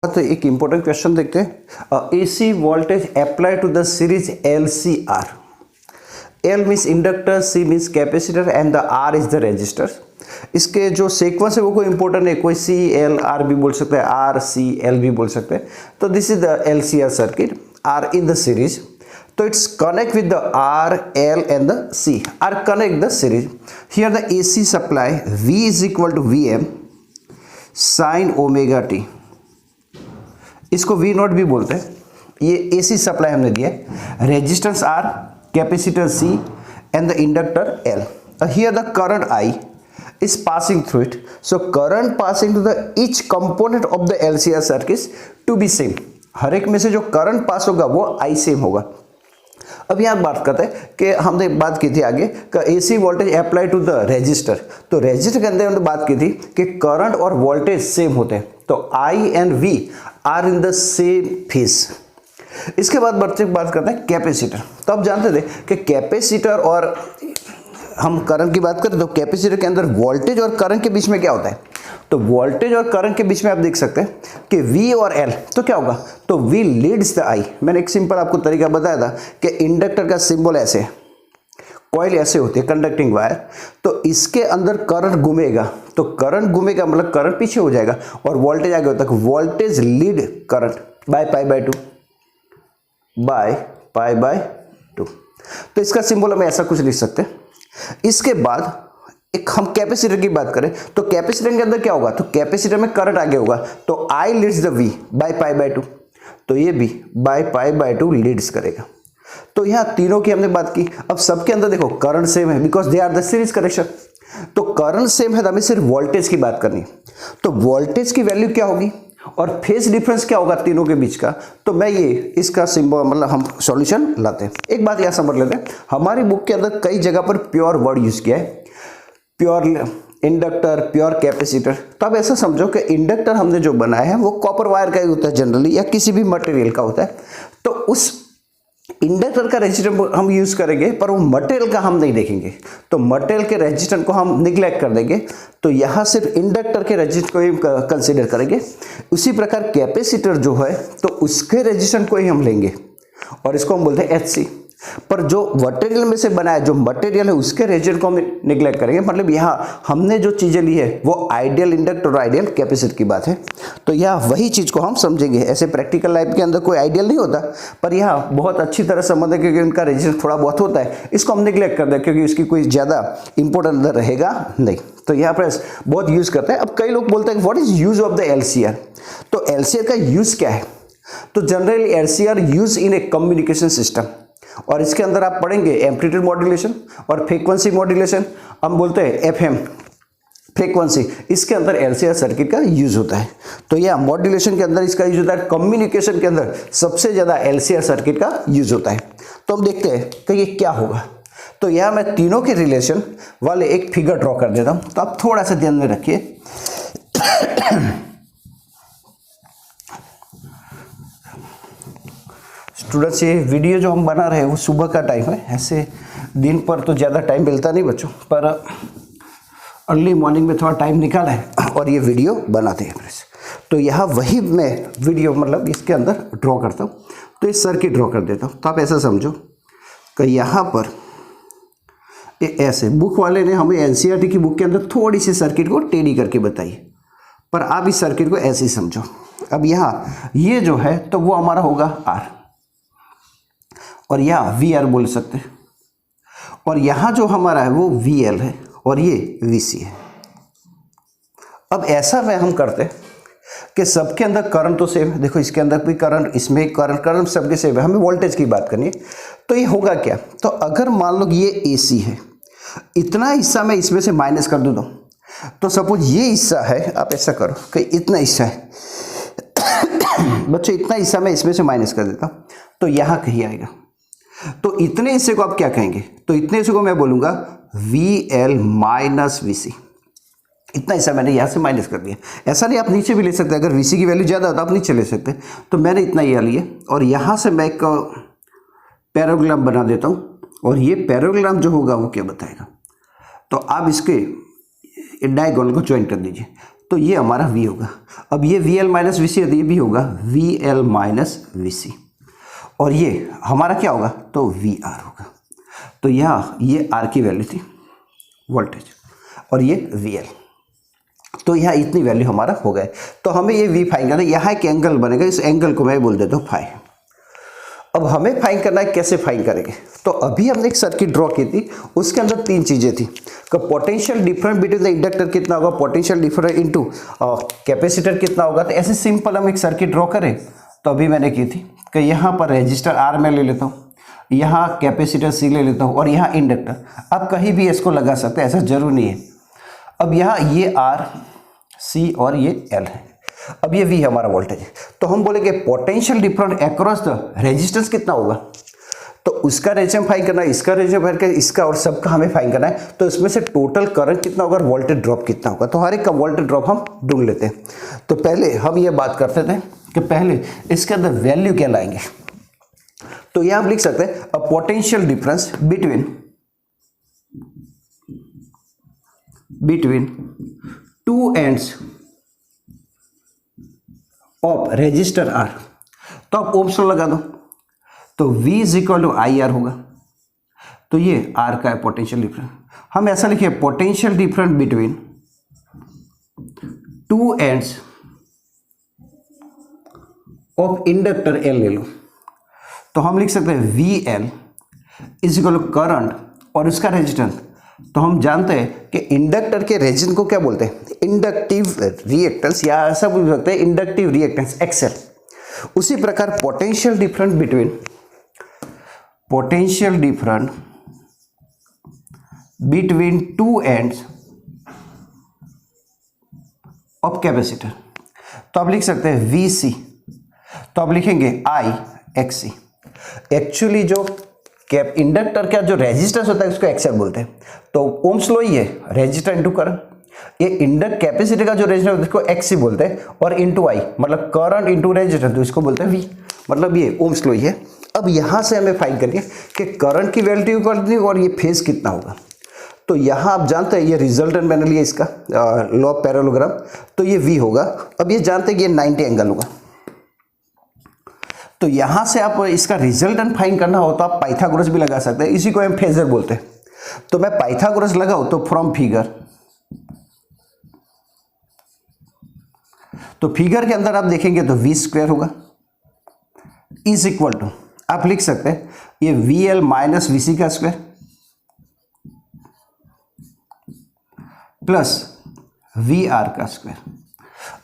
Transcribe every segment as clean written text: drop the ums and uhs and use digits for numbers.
तो एक important question देखते हैं। AC voltage apply to the series L C R. L means inductor, C means capacitor and the R is the resistor. इसके जो sequence है वो कोई इंपॉर्टेंट है, कोई सी एल आर भी बोल सकते हैं, आर सी एल भी बोल सकते हैं। तो this is the L C R circuit, R in the series. तो it's connect with the R L and the C, R connect the series. Here the AC supply V is equal to V M sine omega T, इसको V naught भी बोलते हैं। ये AC supply हमने दिया है, resistance R, capacitor C and the inductor L. Here the current I is passing through it, so current passing to the each component of the LCR circuit to be same। हर एक में से जो current pass होगा वो आई same होगा। अब यहाँ बात करते हैं कि हमने बात की थी आगे का AC voltage apply to the resistor. तो रेजिस्टर के अंदर हमने बात की थी कि करंट और वोल्टेज सेम होते हैं, तो I and V are in the same phase. इसके बाद बात करते हैं कैपेसिटर। तो आप जानते थे कि कैपेसिटर और हम करंट की बात करें तो कैपेसिटर के अंदर वोल्टेज और करंट के बीच में क्या होता है, तो वोल्टेज और करंट के बीच में आप देख सकते हैं कि V और L, तो क्या होगा, तो V लीड्स द I। मैंने एक सिंपल आपको तरीका बताया था कि इंडक्टर का सिंबल ऐसे है, कॉइल ऐसे होती है, कंडक्टिंग वायर, तो इसके अंदर करंट घूमेगा, तो करंट घूमेगा मतलब करंट पीछे हो जाएगा और वोल्टेज आगे होता है। Voltage lead current by pi by two. तो इसका सिंबल हम ऐसा कुछ लिख सकते हैं। इसके बाद एक हम कैपेसिटर की बात करें तो कैपेसिटर के अंदर क्या होगा, तो कैपेसिटर में करंट आगे होगा, तो I leads the V by pi by two, तो ये भी by pi by two leads करेगा। तो यहाँ तीनों की हमने बात की। अब सबके अंदर देखो करंट सेम है because they are the series connection. तो करंट सेम है तो हमें सिर्फ वोल्टेज की बात करनी है, तो वोल्टेज की वैल्यू क्या होगी और फेज डिफरेंस क्या होगा तीनों के बीच का। तो मैं ये इसका सिंबल मतलब हम सॉल्यूशन लाते हैं। एक बात यहाँ समझ लेते हैं, हमारी बुक के अंदर कई जगह पर प्योर वर्ड यूज किया है, प्योर इंडक्टर, प्योर कैपेसिटर। तो आप ऐसा समझो कि इंडक्टर हमने जो बनाया है वो कॉपर वायर का ही होता है जनरली, या किसी भी मटेरियल का होता है। तो उस इंडक्टर का रेजिस्टेंस हम यूज करेंगे पर वो मटेरियल का हम नहीं देखेंगे, तो मटेरियल के रेजिस्टेंस को हम निग्लेक्ट कर देंगे, तो यहाँ सिर्फ इंडक्टर के रेजिस्टेंस को ही कंसीडर करेंगे। उसी प्रकार कैपेसिटर जो है तो उसके रेजिस्टेंस को ही हम लेंगे और इसको हम बोलते हैं HC। पर जो मटेरियल में से बना है, जो मटेरियल है उसके रेजिस्टेंस को हम निग्लेक्ट करेंगे। मतलब यहाँ हमने जो चीज़ें ली है वो आइडियल इंडक्टर और आइडियल कैपेसिटर की बात है। तो यहाँ वही चीज़ को हम समझेंगे। ऐसे प्रैक्टिकल लाइफ के अंदर कोई आइडियल नहीं होता, पर यहाँ बहुत अच्छी तरह समझ है क्योंकि उनका रेजिस्टेंस थोड़ा बहुत होता है, इसको हम निग्लेक्ट कर दें क्योंकि उसकी कोई ज़्यादा इंपॉर्टेंस अंदर रहेगा नहीं। तो यहाँ पर बहुत यूज़ करते हैं। अब कई लोग बोलते हैं what is use of the LCR। तो LCR का यूज़ क्या है, तो generally LCR use in A communication system, और इसके अंदर आप पढ़ेंगे एम्पलीट्यूड मॉड्यूलेशन और फ्रीक्वेंसी मॉड्यूलेशन, हम बोलते हैं FM फ्रीक्वेंसी, इसके अंदर LCR सर्किट का यूज होता है। तो यह मॉड्यूलेशन के अंदर इसका यूज होता है, कम्युनिकेशन के अंदर सबसे ज़्यादा LCR सर्किट का यूज होता है। तो हम देखते हैं कि ये क्या होगा। तो यहाँ मैं तीनों के रिलेशन वाले एक फिगर ड्रॉ कर देता हूँ, तो आप थोड़ा सा ध्यान में रखिए। स्टूडेंट्स, ये वीडियो जो हम बना रहे हैं वो सुबह का टाइम है, ऐसे दिन पर तो ज़्यादा टाइम मिलता नहीं बच्चों, पर अर्ली मॉर्निंग में थोड़ा टाइम निकाला है और ये वीडियो बनाते हैं। तो यहाँ वही मैं वीडियो मतलब इसके अंदर ड्रॉ करता हूँ, तो ये सर्किट ड्रॉ कर देता हूँ। तो आप ऐसा समझो कि यहाँ पर ये ऐसे बुक वाले ने हमें NCERT की बुक के अंदर थोड़ी सी सर्किट को टेढ़ी करके बताई, पर आप इस सर्किट को ऐसे ही समझो। अब यहाँ ये जो है तो वो हमारा होगा R, और यहाँ VR बोल सकते हैं, और यहाँ जो हमारा है वो VL है और ये VC है। अब ऐसा में हम करते हैं कि सबके अंदर करंट तो सेम है, देखो इसके अंदर भी करंट, इसमें करंट सबके सेम है, हमें वोल्टेज की बात करनी है। तो ये होगा क्या, तो अगर मान लो ये AC है, इतना हिस्सा मैं इसमें से माइनस कर दूँ, तो सपोज ये हिस्सा है, आप ऐसा करो कि इतना हिस्सा है बच्चों, इतना हिस्सा मैं इसमें से माइनस कर देता हूँ, तो यहाँ कहीं आएगा। तो इतने हिस्से को आप क्या कहेंगे, तो इतने हिस्से को मैं बोलूँगा VL माइनस VC। इतना हिस्सा मैंने यहाँ से माइनस कर दिया। ऐसा नहीं, आप नीचे भी ले सकते हैं, अगर VC की वैल्यू ज़्यादा हो तो आप नीचे ले सकते हैं। तो मैंने इतना ये लिया और यहाँ से मैं एक पैराग्राम बना देता हूँ, और ये पैराग्राम जो होगा वो क्या बताएगा, तो आप इसके डायगोनल को ज्वाइन कर दीजिए। तो ये हमारा V होगा। अब ये VL माइनस वी सी है तो ये भी होगा VL माइनस वी सी, और ये हमारा क्या होगा तो VR होगा। तो यहाँ ये R की वैल्यू थी वोल्टेज और ये VL, तो यहाँ इतनी वैल्यू हमारा हो गए। तो हमें ये V फाइंड करना है। यहाँ एक एंगल बनेगा, इस एंगल को मैं बोल देता हूँ फाई। अब हमें फाइंड करना है, कैसे फाइंड करेंगे? तो अभी हमने एक सर्किट ड्रॉ की थी, उसके अंदर तीन चीज़ें थी कि potential difference between the inductor कितना होगा, पोटेंशियल डिफरेंस इनटू कैपेसिटर कितना होगा। तो ऐसे सिंपल हम एक सर्किट ड्रॉ करें तो अभी मैंने की थी कि यहाँ पर रेजिस्टर R में ले लेता हूँ, यहाँ कैपेसिटर C ले लेता हूँ और यहाँ इंडक्टर। आप कहीं भी इसको लगा सकते हैं, ऐसा जरूर नहीं है। अब यहाँ ये R C और ये L है। अब ये V हमारा वोल्टेज है, तो हम बोलेंगे potential difference across the resistance कितना होगा। तो उसका रेजिस्टेंस फाइंड करना है, इसका रेजिस्टेंस फाइंड करना है, इसका और सबका हमें फाइंड करना है। तो इसमें से टोटल करंट कितना होगा और वोल्टेज ड्रॉप कितना होगा। तो हर एक का वोल्टेज ड्रॉप हम ढूंढ लेते हैं। तो पहले हम ये बात करते थे कि पहले इसके अंदर वैल्यू क्या लाएंगे। तो यहां हम लिख सकते हैं a potential difference between two ends of resistor R। तो आप ओम्स लॉ लगा दो, तो V is equal to IR होगा। तो ये R का है पोटेंशियल डिफरेंस। हम ऐसा लिखिए potential difference between two ends of inductor L ले लो। तो हम लिख सकते हैं VL is equal to current और उसका रेजिस्टेंस। तो हम जानते हैं कि इंडक्टर के रेजिस्टेंस को क्या बोलते हैं, इंडक्टिव रिएक्टेंस, या ऐसा बोल सकते हैं इंडक्टिव रिएक्टेंस XL। उसी प्रकार potential difference between two ends of capacitor. तो आप लिख सकते हैं VC, तो आप लिखेंगे IXC। एक्चुअली जो कैप इंडक्टर का जो रेजिस्टेंस होता है उसको एक्सएल बोलते हैं। तो ओम्स लॉ ही है, रेजिस्टर इनटू करंट। ये इंडक्ट कैपेसिटर का जो रेजिस्टेंस है उसको एक्सी बोलते हैं, और इनटू आई मतलब करंट इनटू रेजिस्टेंस, तो इसको बोलते हैं वी। मतलब ये ओम्स लॉ ही है। अब यहाँ से हमें फाइंड करिए कि करंट की वैल्यू कर दी और ये फेज कितना होगा। तो यहाँ आप जानते हैं ये रिजल्टेंट मैंने लिया इसका लॉ ऑफ पैरेललोग्राम, तो ये V होगा। अब ये जानते हैं कि ये 90 एंगल होगा। तो यहां से आप इसका रिजल्टेंट फाइंड करना हो तो आप पाइथागोरस भी लगा सकते हैं, इसी को हम फेजर बोलते हैं। तो मैं पाइथागोरस लगाऊं तो फ्रॉम फिगर, तो फिगर के अंदर आप देखेंगे तो V स्क्वायर होगा इज इक्वल टू, आप लिख सकते हैं ये VL माइनस VC का स्क्वायर प्लस VR का स्क्वायर।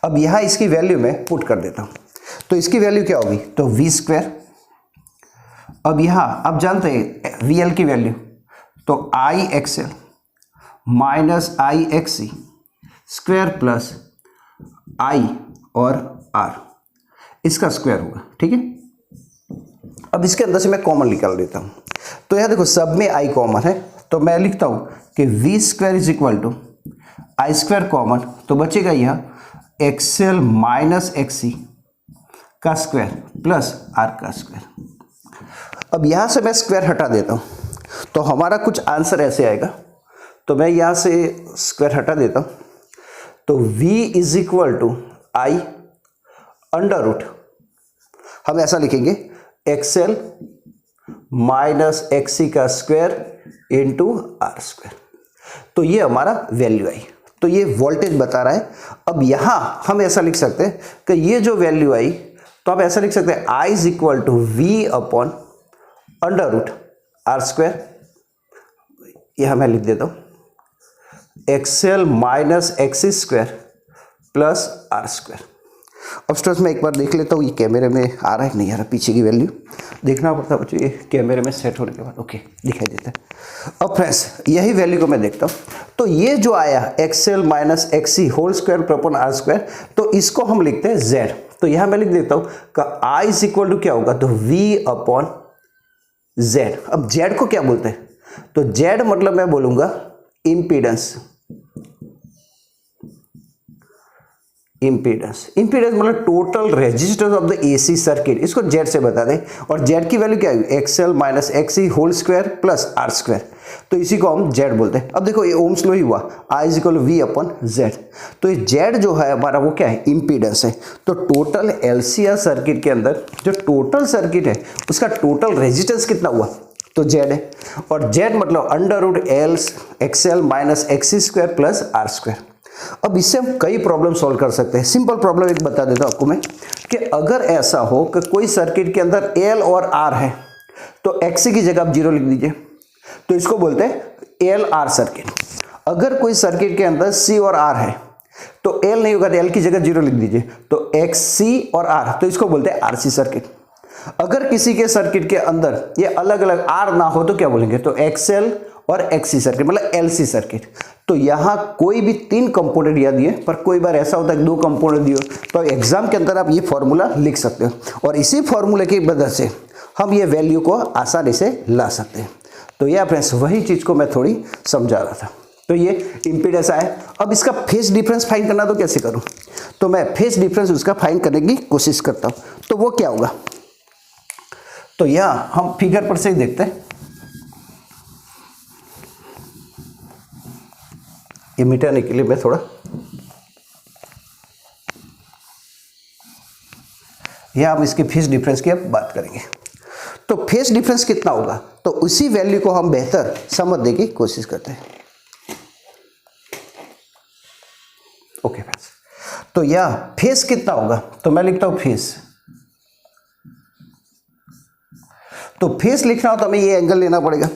अब यहां इसकी वैल्यू मैं पुट कर देता हूं, तो इसकी वैल्यू क्या होगी तो V स्क्वायर। अब यहां आप जानते हैं VL की वैल्यू, तो IXL minus IXC square plus I और R इसका स्क्वायर होगा, ठीक है। अब इसके अंदर से मैं कॉमन निकाल देता हूं, तो यहां देखो सब में I कॉमन है, तो मैं लिखता हूं कि V square is equal to I square common, तो बचेगा यह XL माइनस XC का स्क्वायर प्लस R का स्क्वायर। अब यहां से मैं स्क्वायर हटा देता हूं, तो हमारा कुछ आंसर ऐसे आएगा। तो मैं यहां से स्क्वायर हटा देता हूं, तो V is equal to I under root, हम ऐसा लिखेंगे XL माइनस XC का स्क्वायर इंटू R स्क्वायर। तो ये हमारा वैल्यू आई, तो ये वोल्टेज बता रहा है। अब यहां हम ऐसा लिख सकते हैं कि ये जो वैल्यू आई, तो आप ऐसा लिख सकते हैं I is equal to V upon under root R square. यह मैं लिख देता हूं XL minus XC square plus R square. अब स्टूडेंट्स मैं एक बार देख लेता हूँ ये कैमरे में आ रहा है कि नहीं आ रहा, पीछे की वैल्यू देखना पड़ता है बच्चों, ये कैमरे में सेट होने के बाद ओके दिखाई देता है। अब फ्रेंड्स यही वैल्यू को मैं देखता हूँ, तो ये जो आया XL minus XC whole square upon R square, तो इसको हम लिखते हैं Z। तो यहाँ मैं लिख देता हूँ का I इज इक्वल टू क्या होगा तो V अपॉन Z। अब Z को क्या बोलते हैं, तो Z मतलब मैं बोलूँगा इम्पीडेंस, इम्पीडेंस। इम्पीडेंस मतलब total resistance of the AC circuit, इसको जेड से बता दें। और जेड की वैल्यू क्या है, XL minus XC whole square plus R square, तो इसी को हम जेड बोलते हैं। अब देखो ये ओम्स लॉ ही हुआ, I is equal to V अपन जेड। तो ये जेड जो है हमारा वो क्या है, इम्पीडेंस है। तो टोटल एलसीआर सर्किट के अंदर जो टोटल सर्किट है उसका टोटल रेजिस्टेंस कितना हुआ, तो जेड है। और जेड मतलब under root L XL minus XC square plus R square. अब इससे हम कई प्रॉब्लम सॉल्व कर सकते हैं। सिंपल प्रॉब्लम एक बता देता हूं आपको मैं, कि अगर ऐसा हो कि कोई सर्किट के अंदर एल और आर है तो एक्सी की जगह आप 0 लिख दीजिए, तो इसको बोलते हैं एल आर सर्किट। अगर कोई सर्किट के अंदर सी और आर है तो एल नहीं होगा तो एल की जगह 0 लिख दीजिए, तो एक्स सी और आर, तो इसको बोलते हैं आरसी सर्किट। अगर किसी के सर्किट के अंदर ये अलग अलग आर ना हो तो क्या बोलेंगे, तो एक्सएल और एक्सी सर्किट मतलब एलसी सर्किट। तो यहां कोई भी 3 कंपोनेंट या दिए, पर कोई बार ऐसा होता है 2 कंपोनेंट दिए, तो एग्जाम के अंदर आप ये फॉर्मूला लिख सकते हो और इसी फॉर्मूले की मदद से हम ये वैल्यू को आसानी से ला सकते हैं। तो ये फ्रेंड्स वही चीज को मैं थोड़ी समझा रहा था। तो ये इम्पीडेंस आया। अब इसका फेज डिफरेंस फाइंड करना, तो कैसे करूं, तो मैं फेज डिफरेंस उसका फाइंड करने की कोशिश करता हूं। तो वो क्या होगा, तो यहां हम फिगर पर से ही देखते हैं। ये मिटाने के लिए मैं थोड़ा यहां हम इसके फेज डिफरेंस की अब बात करेंगे। तो फेज डिफरेंस कितना होगा, तो उसी वैल्यू को हम बेहतर समझने की कोशिश करते हैं। ओके फ्रेंड्स, तो यह फेज कितना होगा, तो मैं लिखता हूं फेज। तो फेज लिखना हो तो हमें ये एंगल लेना पड़ेगा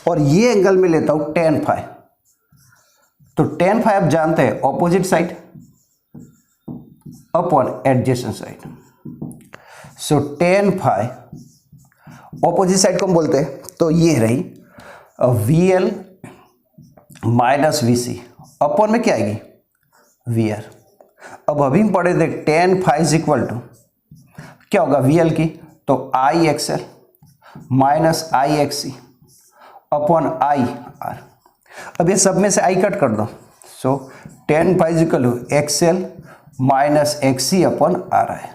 और ये एंगल में लेता हूं tan फाइ। तो tan फाइ आप जानते हैं opposite side upon adjacent side. So tan phi opposite side को हम बोलते हैं, तो ये रही VL माइनस VC अपॉन में क्या आएगी VR। अब अभी हम पढ़े थे tan phi is equal to क्या होगा VL की, तो IXL minus IXC upon IR। अब ये सब में से I कट कर दो, so tan phi is equal to XL minus XC upon RI।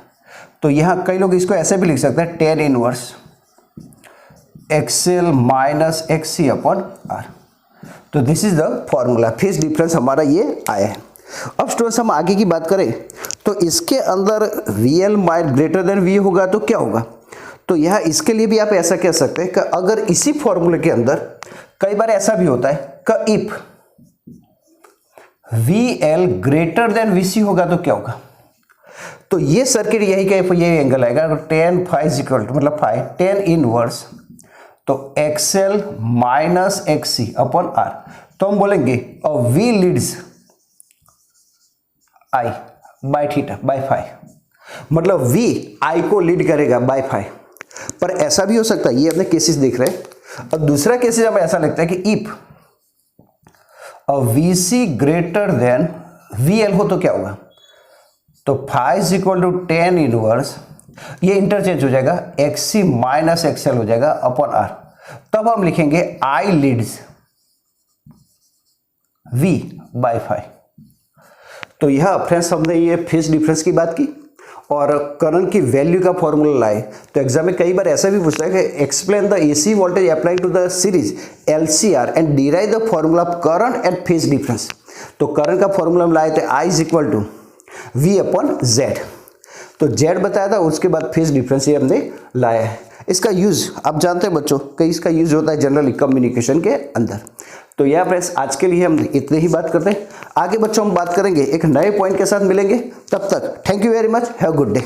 तो यहाँ कई लोग इसको ऐसे भी लिख सकते हैं tan inverse XL minus XC upon R। तो this is the formula, phase difference हमारा ये आया है। अब स्टूडेंट्स हम आगे की बात करें तो इसके अंदर VL ग्रेटर देन V होगा तो क्या होगा, तो यहाँ इसके लिए भी आप ऐसा कह सकते हैं कि अगर इसी फॉर्मूले के अंदर कई बार ऐसा भी होता है कि if VL greater than VC होगा तो क्या होगा, तो ये सर्किट यही का ये एंगल आएगा। अगर tan phi is equal to मतलब फाइ tan इनवर्स तो XL minus XC upon R, तो हम बोलेंगे और V leads I by theta by phi, मतलब V I को लीड करेगा बाय फाइ। पर ऐसा भी हो सकता है, ये अपने केसेस देख रहे हैं। और दूसरा केसेस हमें ऐसा लगता है कि if VC greater than VL हो तो क्या होगा, तो फाइ is equal to tan inverse, ये इंटरचेंज हो जाएगा XC माइनस XL हो जाएगा अपॉन R। तब हम लिखेंगे I leads V by phi. तो यह फ्रेंड्स हमने ये फेज डिफरेंस की बात की और करंट की वैल्यू का फॉर्मूला लाए। तो एग्जाम में कई बार ऐसा भी पूछता है कि explain the AC voltage applying to the series LCR and derive the formula of current at phase difference. तो करंट का फॉर्मूला हम लाए थे I is equal to V upon Z। तो Z बताया था, उसके बाद फेज डिफरेंस ये हमने लाया है। इसका यूज आप जानते हैं बच्चों, कई इसका यूज होता है जनरली कम्युनिकेशन के अंदर। तो यह फ्रेंड्स आज के लिए हम इतने ही बात करते हैं। आगे बच्चों हम बात करेंगे, एक नए पॉइंट के साथ मिलेंगे। तब तक thank you very much, have a good day.